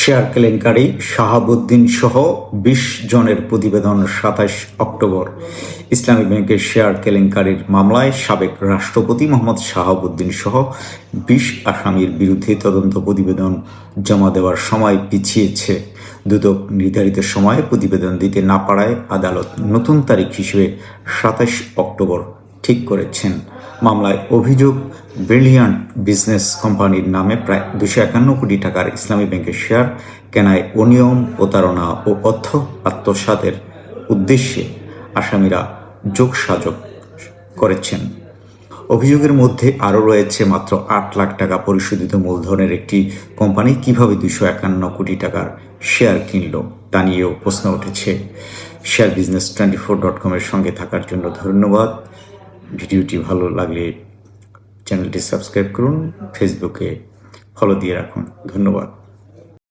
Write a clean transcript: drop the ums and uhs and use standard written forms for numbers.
Share কেলেঙ্কারি, শাহাবুদ্দিন সহ ২০ জনের প্রতিবেদন ২৭ অক্টোবর। ইসলামী ব্যাংকের শেয়ার কেলেঙ্কারির মামলায় সাবেক রাষ্ট্রপতি মোহাম্মদ শাহাবুদ্দিন সহ ২০ আসামির বিরুদ্ধে তদন্ত প্রতিবেদন জমা দেওয়ার সময় পিছিয়েছে। দুদক নির্ধারিত সময়ে প্রতিবেদন দিতে না পারায় আদালত নতুন তারিখ হিসেবে ২৭ অক্টোবর ঠিক করেছেন। মামলায় অভিযোগ, ব্রিলিয়ান্ট বিজনেস কোম্পানির নামে প্রায় ২৫১ কোটি টাকার ইসলামী ব্যাংকের শেয়ার কেনায় অনিয়ম, প্রতারণা ও অর্থ আত্মসাতের উদ্দেশ্যে আসামিরা যোগসাজশ করেছেন। অভিযোগের মধ্যে আরও রয়েছে মাত্র ৮ লাখ টাকা পরিশোধিত মূলধনের একটি কোম্পানি কীভাবে ২৫১ কোটি টাকার শেয়ার কিনল তা নিয়েও প্রশ্ন উঠেছে। শেয়ার বিজনেস 24.com-এর সঙ্গে থাকার জন্য ধন্যবাদ। ভিডিওটি ভালো লাগলে চ্যানেলটি সাবস্ক্রাইব করুন, ফেসবুকে ফলো দিয়ে রাখুন। ধন্যবাদ।